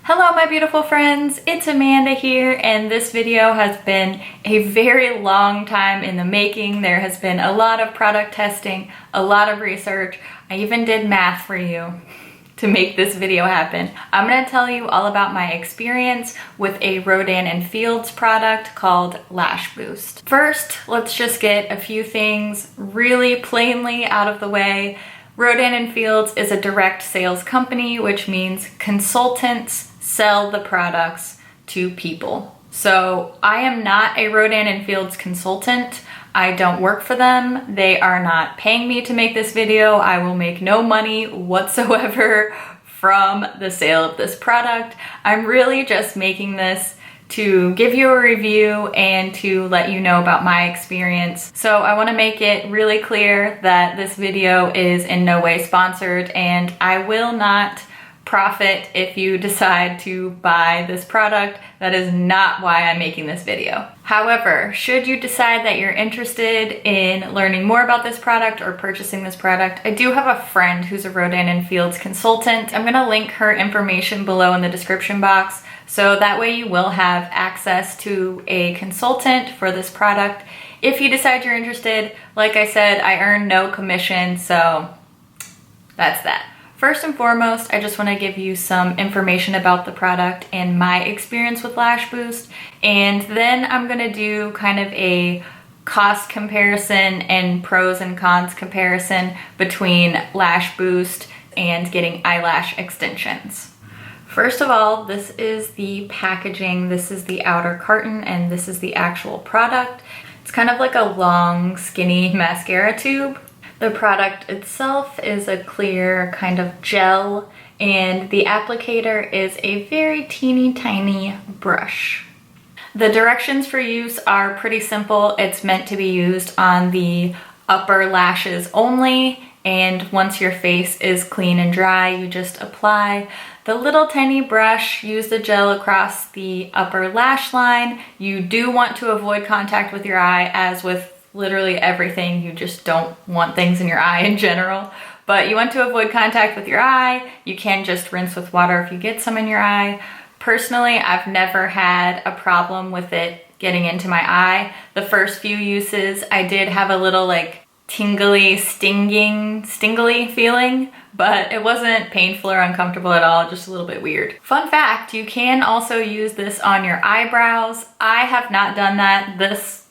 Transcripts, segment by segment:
Hello my beautiful friends, it's Amanda here, and this video has been a very long time in the making. There has been a lot of product testing, a lot of research. I even did math for you to make this video happen. I'm going to tell you all about my experience with a Rodan & Fields product called Lash Boost. First, let's just get a few things really plainly out of the way. Rodan & Fields is a direct sales company, which means consultants sell the products to people. So I am not a Rodan & Fields consultant. I don't work for them. They are not paying me to make this video. I will make no money whatsoever from the sale of this product. I'm really just making this to give you a review and to let you know about my experience. So I want to make it really clear that this video is in no way sponsored, and I will not profit if you decide to buy this product. That is not why I'm making this video. However, should you decide that you're interested in learning more about this product or purchasing this product, I do have a friend who's a Rodan & Fields consultant. I'm gonna link her information below in the description box, so that way you will have access to a consultant for this product. If you decide you're interested, like I said, I earn no commission, so that's that. First and foremost, I just want to give you some information about the product and my experience with Lash Boost, and then I'm going to do kind of a cost comparison and pros and cons comparison between Lash Boost and getting eyelash extensions. First of all, this is the packaging. This is the outer carton and this is the actual product. It's kind of like a long, skinny mascara tube. The product itself is a clear kind of gel, and the applicator is a very teeny tiny brush. The directions for use are pretty simple. It's meant to be used on the upper lashes only, and once your face is clean and dry, you just apply the little tiny brush, use the gel across the upper lash line. You do want to avoid contact with your eye, as with literally everything. You just don't want things in your eye in general, but you want to avoid contact with your eye. You can just rinse with water if you get some in your eye. Personally, I've never had a problem with it getting into my eye. The first few uses, I did have a little like tingly, stingly feeling, but it wasn't painful or uncomfortable at all, just a little bit weird. Fun fact, you can also use this on your eyebrows. I have not done that.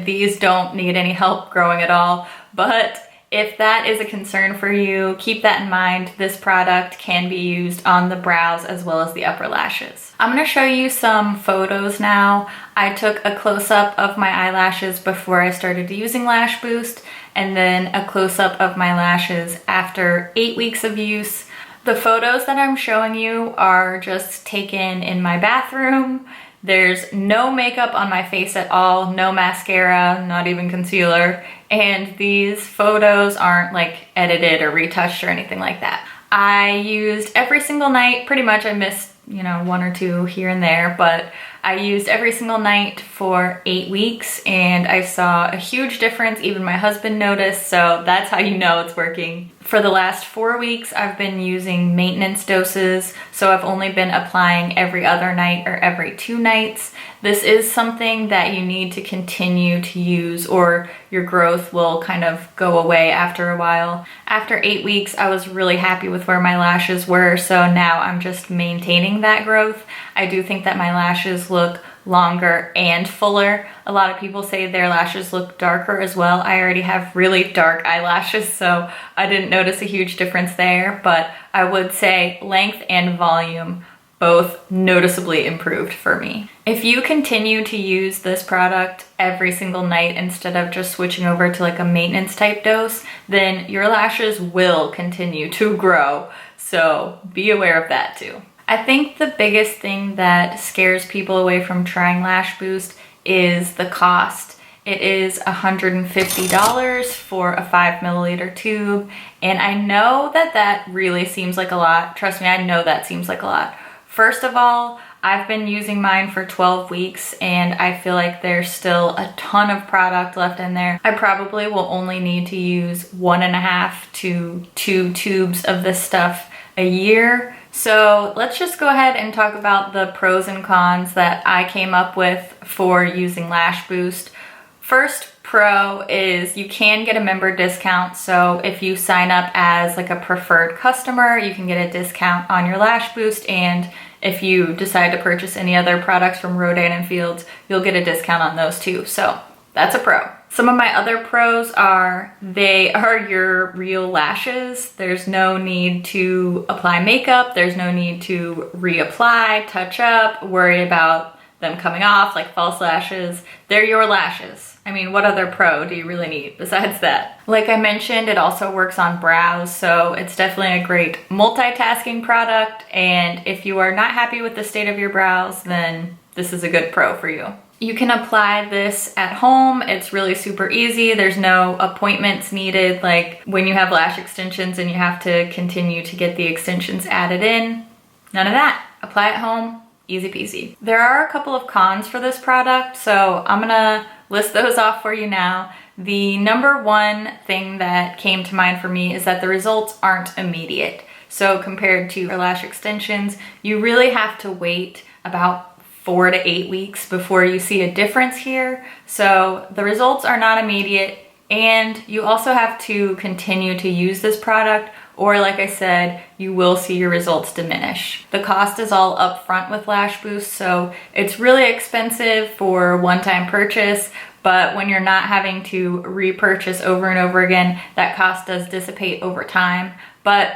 These don't need any help growing at all, but if that is a concern for you, keep that in mind. This product can be used on the brows as well as the upper lashes. I'm going to show you some photos now. I took a close-up of my eyelashes before I started using Lash Boost, and then a close-up of my lashes after 8 weeks of use. The photos that I'm showing you are just taken in my bathroom. There's no makeup on my face at all, no mascara, not even concealer, and these photos aren't like edited or retouched or anything like that. I used every single night, pretty much. I missed, one or two here and there, but I used every single night for 8 weeks, and I saw a huge difference. Even my husband noticed, so that's how you know it's working. For the last 4 weeks, I've been using maintenance doses, so I've only been applying every other night or every 2 nights. This is something that you need to continue to use, or your growth will kind of go away after a while. After 8 weeks, I was really happy with where my lashes were, so now I'm just maintaining that growth. I do think that my lashes look longer and fuller. A lot of people say their lashes look darker as well. I already have really dark eyelashes, so I didn't notice a huge difference there, but I would say length and volume both noticeably improved for me. If you continue to use this product every single night instead of just switching over to like a maintenance type dose, then your lashes will continue to grow, so be aware of that too. I think the biggest thing that scares people away from trying Lash Boost is the cost. It is $150 for a 5 milliliter tube, and I know that really seems like a lot. Trust me, I know that seems like a lot. First of all, I've been using mine for 12 weeks and I feel like there's still a ton of product left in there. I probably will only need to use 1.5 to 2 tubes of this stuff a year. So let's just go ahead and talk about the pros and cons that I came up with for using Lash Boost. First pro is you can get a member discount. So if you sign up as like a preferred customer, you can get a discount on your Lash Boost. And if you decide to purchase any other products from Rodan and Fields, you'll get a discount on those too. So that's a pro. Some of my other pros are they are your real lashes. There's no need to apply makeup. There's no need to reapply, touch up, worry about them coming off like false lashes. They're your lashes. I mean, what other pro do you really need besides that? Like I mentioned, it also works on brows, so it's definitely a great multitasking product. And if you are not happy with the state of your brows, then this is a good pro for you. You can apply this at home. It's really super easy. There's no appointments needed like when you have lash extensions and you have to continue to get the extensions added in. None of that. Apply at home, easy peasy. There are a couple of cons for this product, so I'm gonna list those off for you now. The number one thing that came to mind for me is that the results aren't immediate. So compared to your lash extensions, you really have to wait about 4 to 8 weeks before you see a difference here. So the results are not immediate, and you also have to continue to use this product, or like I said, you will see your results diminish. The cost is all upfront with Lash Boost, so it's really expensive for one-time purchase, but when you're not having to repurchase over and over again, that cost does dissipate over time, but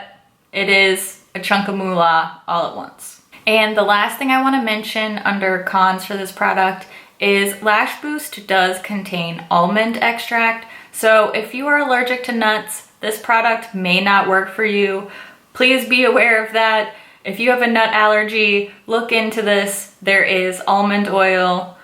it is a chunk of moolah all at once. And the last thing I want to mention under cons for this product is Lash Boost does contain almond extract. So if you are allergic to nuts, this product may not work for you. Please be aware of that. If you have a nut allergy, look into this. There is almond oil.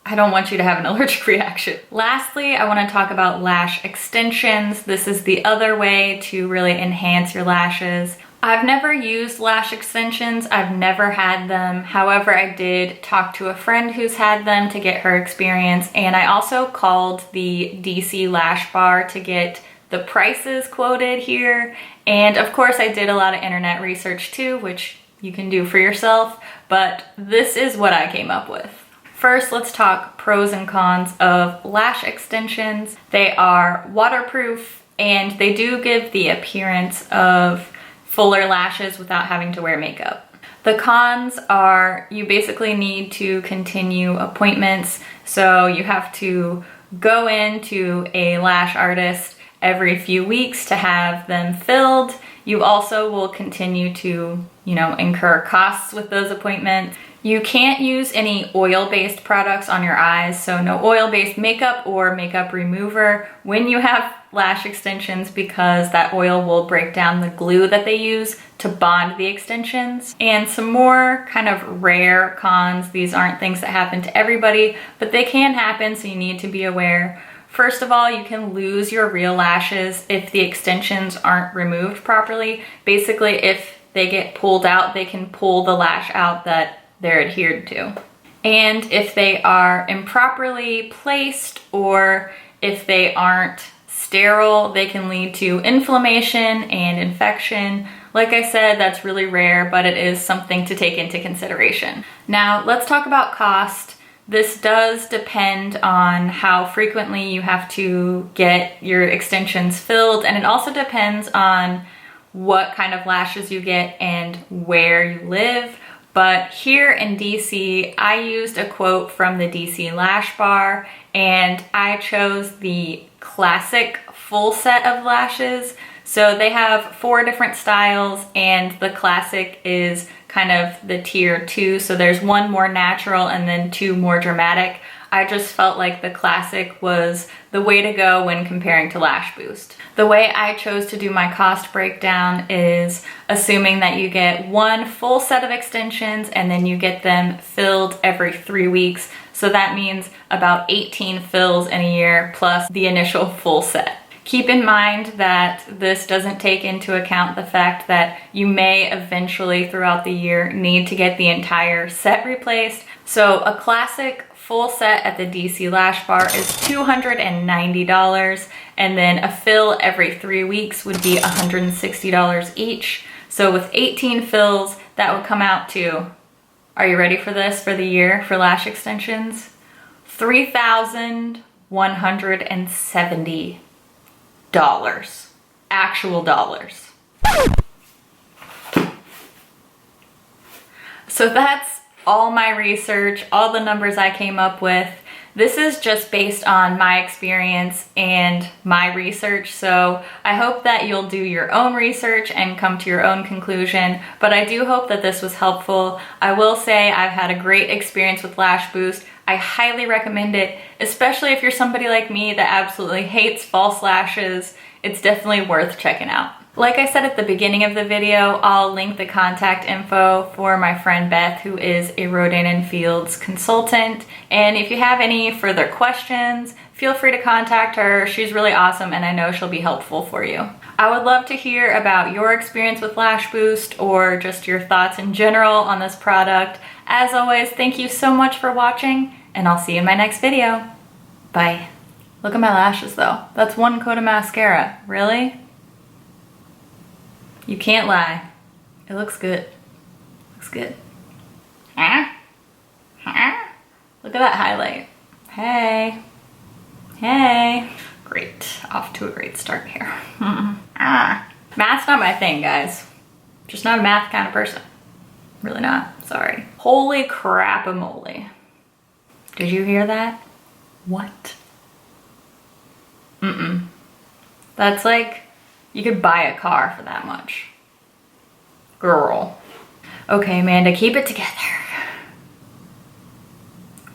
I don't want you to have an allergic reaction. Lastly, I want to talk about lash extensions. This is the other way to really enhance your lashes. I've never used lash extensions. I've never had them. However, I did talk to a friend who's had them to get her experience, and I also called the DC Lash Bar to get the prices quoted here. And of course, I did a lot of internet research too, which you can do for yourself, but this is what I came up with. First, let's talk pros and cons of lash extensions. They are waterproof, and they do give the appearance of fuller lashes without having to wear makeup. The cons are you basically need to continue appointments, so you have to go into a lash artist every few weeks to have them filled. You also will continue to, incur costs with those appointments. You can't use any oil-based products on your eyes, so no oil-based makeup or makeup remover when you have lash extensions, because that oil will break down the glue that they use to bond the extensions. And some more kind of rare cons, these aren't things that happen to everybody, but they can happen, so you need to be aware. First of all, you can lose your real lashes if the extensions aren't removed properly. Basically, if they get pulled out, they can pull the lash out that they're adhered to. And if they are improperly placed or if they aren't sterile, they can lead to inflammation and infection. Like I said, that's really rare, but it is something to take into consideration. Now, let's talk about cost. This does depend on how frequently you have to get your extensions filled, and it also depends on what kind of lashes you get and where you live. But here in DC, I used a quote from the DC Lash Bar, and I chose the classic full set of lashes. So they have 4 different styles, and the classic is kind of the tier 2. So there's 1 more natural and then 2 more dramatic. I just felt like the classic was the way to go when comparing to Lash Boost. The way I chose to do my cost breakdown is assuming that you get 1 full set of extensions and then you get them filled every 3 weeks. So that means about 18 fills in a year plus the initial full set. Keep in mind that this doesn't take into account the fact that you may eventually throughout the year need to get the entire set replaced. So a classic full set at the DC Lash Bar is $290, and then a fill every 3 weeks would be $160 each. So with 18 fills, that would come out to, are you ready for this for the year for lash extensions? $3,170. Actual dollars. So that's all my research, all the numbers I came up with. This is just based on my experience and my research, so I hope that you'll do your own research and come to your own conclusion, but I do hope that this was helpful. I will say I've had a great experience with Lash Boost. I highly recommend it, especially if you're somebody like me that absolutely hates false lashes. It's definitely worth checking out. Like I said at the beginning of the video, I'll link the contact info for my friend Beth, who is a Rodan & Fields consultant. And if you have any further questions, feel free to contact her. She's really awesome and I know she'll be helpful for you. I would love to hear about your experience with Lash Boost or just your thoughts in general on this product. As always, thank you so much for watching and I'll see you in my next video. Bye. Look at my lashes though. That's one coat of mascara. Really? You can't lie. It looks good. Looks good. Huh? Huh? Look at that highlight. Hey. Hey. Great. Off to a great start here. Math's not my thing, guys. Just not a math kind of person. Really not. Sorry. Holy crap-a-moly. Did you hear that? What? That's like, you could buy a car for that much. Girl. Okay, Amanda, keep it together.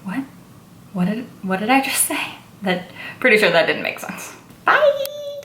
What? What did I just say? Pretty sure that didn't make sense. Bye!